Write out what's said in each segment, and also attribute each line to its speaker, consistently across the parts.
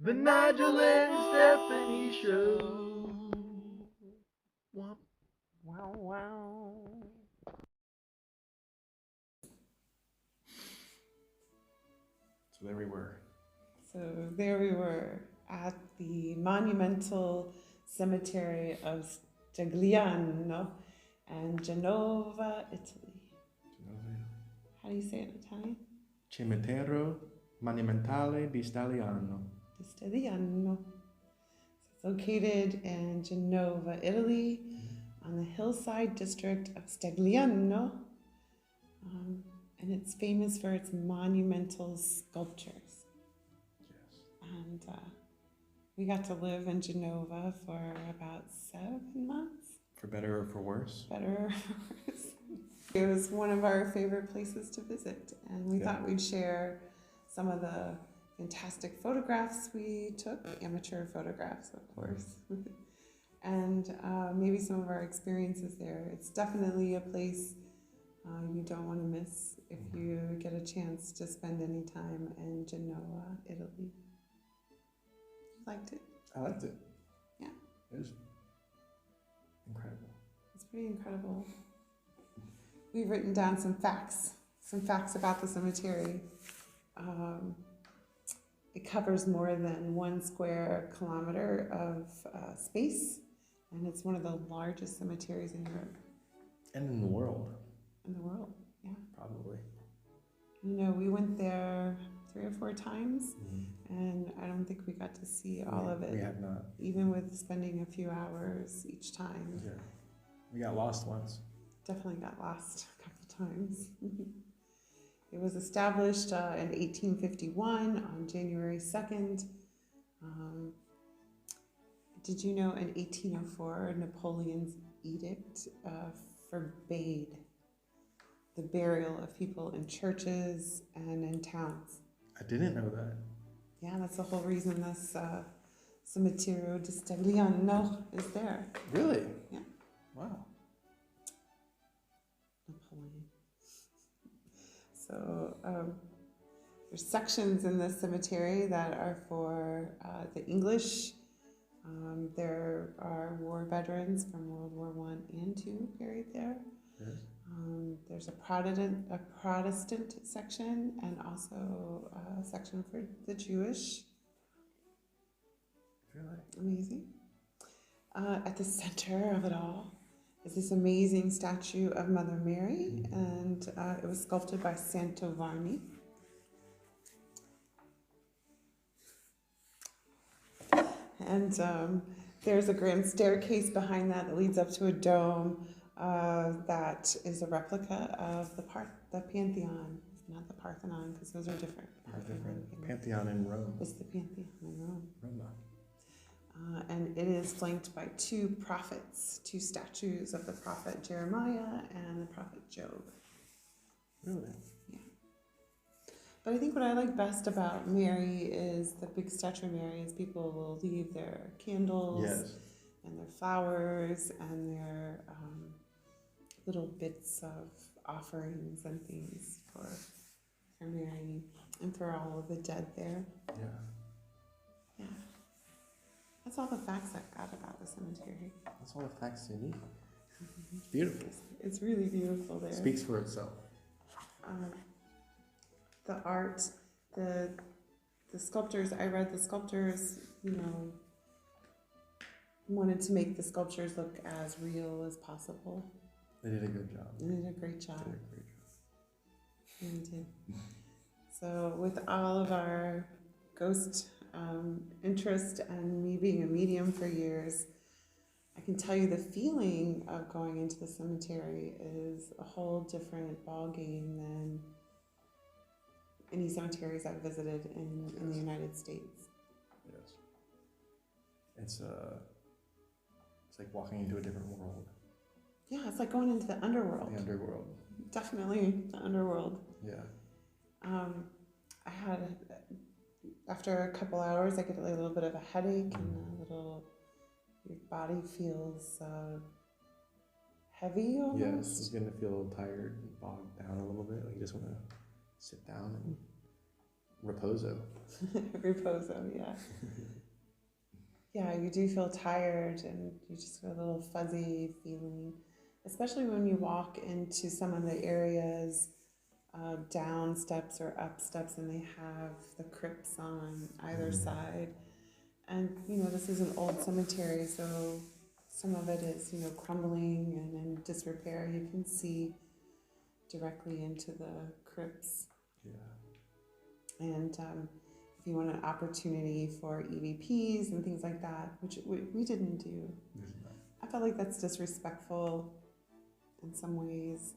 Speaker 1: The Nigel and Stephanie Show. Womp.
Speaker 2: Wow, wow.
Speaker 1: So there we were.
Speaker 2: So there we were at the Monumental Cemetery of Staglieno and Genova, Italy. How do you say it in Italian?
Speaker 1: Cimitero Monumentale di Stagliano.
Speaker 2: Di Staglieno. So it's located in Genova, Italy, on the hillside district of Staglieno. And it's famous for its monumental sculptures.
Speaker 1: Yes.
Speaker 2: And we got to live in Genova for about 7 months.
Speaker 1: For better or for worse?
Speaker 2: Better or worse. It was one of our favorite places to visit, and we thought we'd share some of the fantastic photographs we took, amateur photographs, of course, and maybe some of our experiences there. It's definitely a place you don't want to miss if you get a chance to spend any time in Genoa, Italy. You liked it?
Speaker 1: I liked it.
Speaker 2: Yeah.
Speaker 1: It was incredible.
Speaker 2: It's pretty incredible. We've written down some facts about the cemetery. It covers more than 1 square kilometer of space, and it's one of the largest cemeteries in Europe.
Speaker 1: And in the world.
Speaker 2: In the world, yeah.
Speaker 1: Probably.
Speaker 2: You know, we went there 3 or 4 times, and I don't think we got to see all of it.
Speaker 1: We have not.
Speaker 2: Even with spending a few hours each time.
Speaker 1: Yeah. We got lost once.
Speaker 2: Definitely got lost a couple times. It was established in 1851 on January 2nd. Did you know in 1804 Napoleon's edict forbade the burial of people in churches and in towns?
Speaker 1: I didn't know that.
Speaker 2: Yeah, that's the whole reason this Cimitero di Stagliano is there.
Speaker 1: Really?
Speaker 2: Yeah.
Speaker 1: Wow.
Speaker 2: Napoleon. So there's sections in the cemetery that are for the English. There are war veterans from World War I and II buried there.
Speaker 1: Yes.
Speaker 2: There's a Protestant section and also a section for the Jewish.
Speaker 1: Really?
Speaker 2: Amazing. At the center of it all is this amazing statue of Mother Mary, and it was sculpted by Santovarni. And there's a grand staircase behind that leads up to a dome that is a replica of the Pantheon, not the Parthenon, because those are different.
Speaker 1: Pantheon in Rome.
Speaker 2: It's the Pantheon in Rome.
Speaker 1: Roma.
Speaker 2: And it is flanked by 2 prophets, 2 statues of the prophet Jeremiah and the prophet Job.
Speaker 1: Really?
Speaker 2: Yeah. But I think what I like best about Mary is the big statue of Mary is people will leave their candles and their flowers and their little bits of offerings and things for Mary and for all of the dead there.
Speaker 1: Yeah.
Speaker 2: Yeah. That's all the facts I've got about the cemetery.
Speaker 1: That's all the facts you need. It's beautiful.
Speaker 2: It's really beautiful there.
Speaker 1: It speaks for itself.
Speaker 2: The art, the sculptors, I read the sculptors, wanted to make the sculptures look as real as possible.
Speaker 1: They did a good job.
Speaker 2: They did a great job.
Speaker 1: They did a great job.
Speaker 2: They really did. So with all of our ghost interest and me being a medium for years, I can tell you the feeling of going into the cemetery is a whole different ball game than any cemeteries I've visited in the United States.
Speaker 1: Yes. It's like walking into a different world.
Speaker 2: Yeah, it's like going into the underworld.
Speaker 1: The underworld.
Speaker 2: Definitely the underworld.
Speaker 1: Yeah.
Speaker 2: I had, after a couple hours, I get a little bit of a headache and your body feels heavy almost.
Speaker 1: Yes, you're going to feel tired and bogged down a little bit. Like you just want to sit down and Reposo.
Speaker 2: Reposo, yeah. Yeah, you do feel tired and you just get a little fuzzy feeling, especially when you walk into some of the areas, down steps or up steps, and they have the crypts on either side. And, this is an old cemetery, so some of it is, crumbling and in disrepair. You can see directly into the crypts.
Speaker 1: Yeah.
Speaker 2: And if you want an opportunity for EVPs and things like that, which we didn't do, I felt like that's disrespectful in some ways,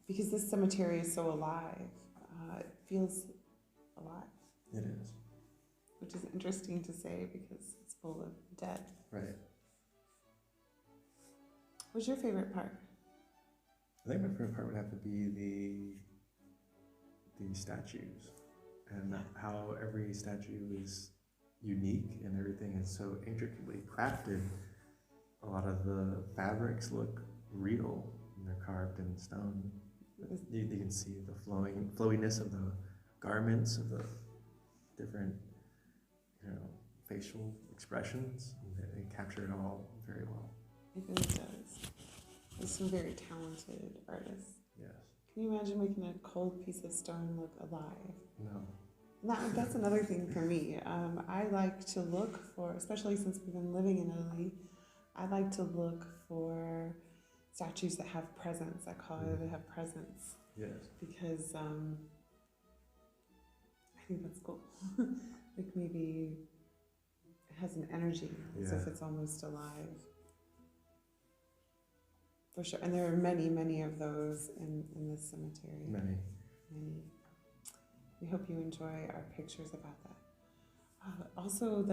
Speaker 2: because this cemetery is so alive. It feels alive.
Speaker 1: It is.
Speaker 2: Which is interesting to say because it's full of dead.
Speaker 1: Right.
Speaker 2: What's your favorite part?
Speaker 1: I think my favorite part would have to be the statues and how every statue is unique and everything is so intricately crafted. A lot of the fabrics look real and they're carved in stone. You can see the flowiness of the garments, of the different, facial expressions. They capture it all very well.
Speaker 2: It really does. There's some very talented artists.
Speaker 1: Yes.
Speaker 2: Can you imagine making a cold piece of stone look alive?
Speaker 1: No.
Speaker 2: That's another thing for me. I like to look for, especially since we've been living in Italy, I like to look for statues that have presence. I call it they have presence.
Speaker 1: Yes.
Speaker 2: Because I think that's cool. Like maybe it has an energy, as if it's almost alive. For sure. And there are many, many of those in this cemetery.
Speaker 1: Many.
Speaker 2: We hope you enjoy our pictures about that. Also,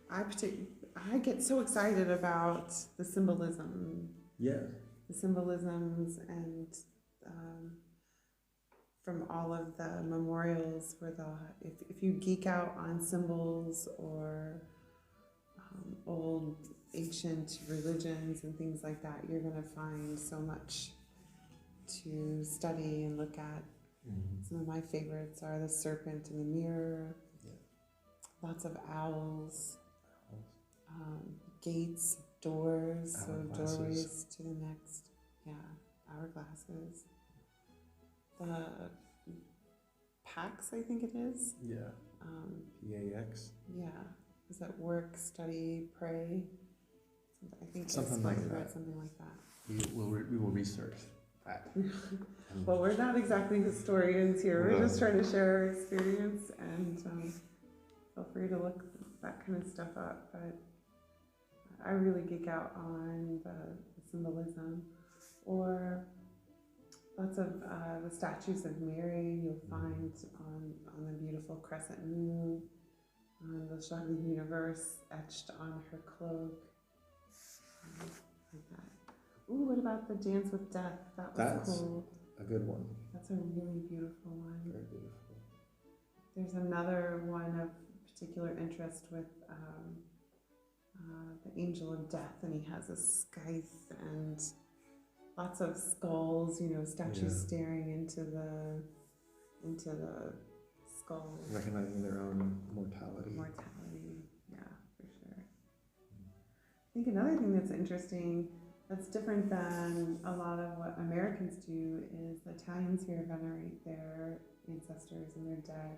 Speaker 2: I get so excited about the symbolism.
Speaker 1: Yes.
Speaker 2: The symbolisms and from all of the memorials where if you geek out on symbols or old ancient religions and things like that, you're going to find so much to study and look at. Some of my favorites are the serpent and the mirror, lots of owls, gates, doors, so doorways to the next, hourglasses. The PAX, I think it is.
Speaker 1: Yeah. PAX.
Speaker 2: Yeah. Is that work, study, pray? I think
Speaker 1: something like that.
Speaker 2: Something like that.
Speaker 1: We will research that.
Speaker 2: Well, we're not exactly historians here. We're just trying to share our experience, and feel free to look that kind of stuff up. But I really geek out on the symbolism, or lots of the statues of Mary you'll find on the beautiful crescent moon. She'll have the universe etched on her cloak. Like that. Ooh, what about the Dance with Death? That's cool.
Speaker 1: A good one.
Speaker 2: That's a really beautiful one.
Speaker 1: Very beautiful.
Speaker 2: There's another one of particular interest with the Angel of Death, and he has a scythe and lots of skulls, statues staring into the skull.
Speaker 1: Recognizing their own mortality.
Speaker 2: Yeah, for sure. I think another thing that's interesting, that's different than a lot of what Americans do, is the Italians here venerate their ancestors and their dead.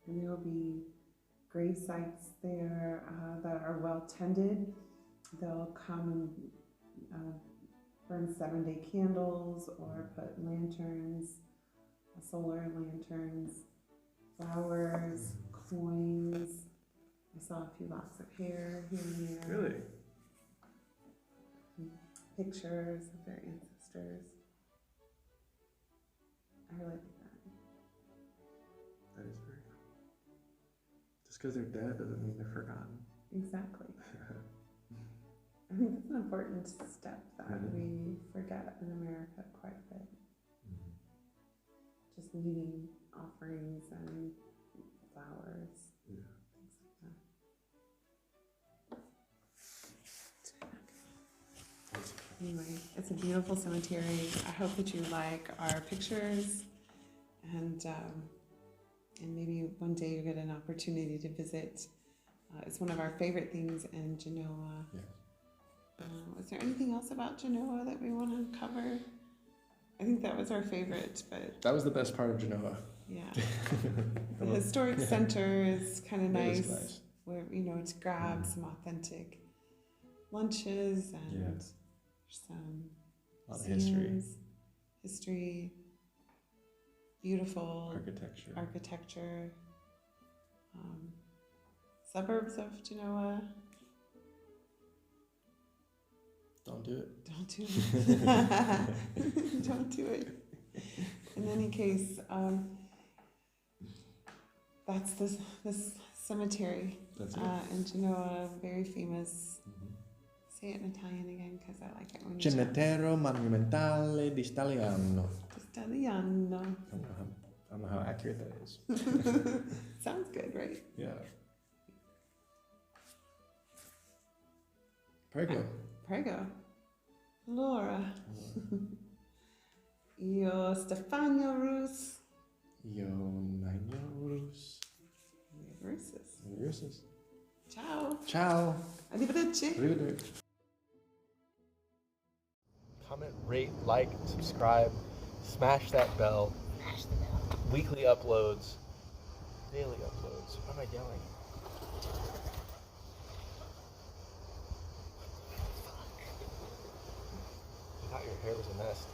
Speaker 2: And there will be grave sites there that are well tended. They'll come and burn 7-day candles or put lanterns, solar lanterns, flowers, coins. I saw a few locks of hair here and there.
Speaker 1: Really?
Speaker 2: Pictures of their ancestors. I really like that.
Speaker 1: That is very cool. Just because they're dead doesn't mean they're forgotten.
Speaker 2: Exactly. I think that's an important step that we forget in America quite a bit. Just leaving offerings and flowers, things like that. Anyway, it's a beautiful cemetery. I hope that you like our pictures. and maybe one day you get an opportunity to visit. It's one of our favorite things in Genoa.
Speaker 1: Yes.
Speaker 2: Was there anything else about Genoa that we want to cover? I think that was our favorite, but
Speaker 1: That was the best part of Genoa.
Speaker 2: yeah. The historic center is kind of nice, where, you know, to grab some authentic lunches and some
Speaker 1: A lot of history.
Speaker 2: History, beautiful
Speaker 1: Architecture.
Speaker 2: Suburbs of Genoa.
Speaker 1: Don't do it.
Speaker 2: Don't do it. Don't do it. In any case, that's this cemetery
Speaker 1: That's it.
Speaker 2: in Genoa, very famous. Say it in Italian again, because I like it when you
Speaker 1: Cimitero Monumentale di Staglieno.
Speaker 2: Staglieno.
Speaker 1: I don't know how accurate that is.
Speaker 2: Sounds good, right?
Speaker 1: Yeah. Prego.
Speaker 2: Prego. Allora. Io Stefano Rus.
Speaker 1: Io Nino Rus.
Speaker 2: Russes. Ciao.
Speaker 1: Ciao.
Speaker 2: Arrivederci.
Speaker 1: Arrivederci.
Speaker 3: Comment, rate, like, subscribe, smash that bell. Weekly uploads, daily uploads. What am I yelling? I thought your hair was a mess.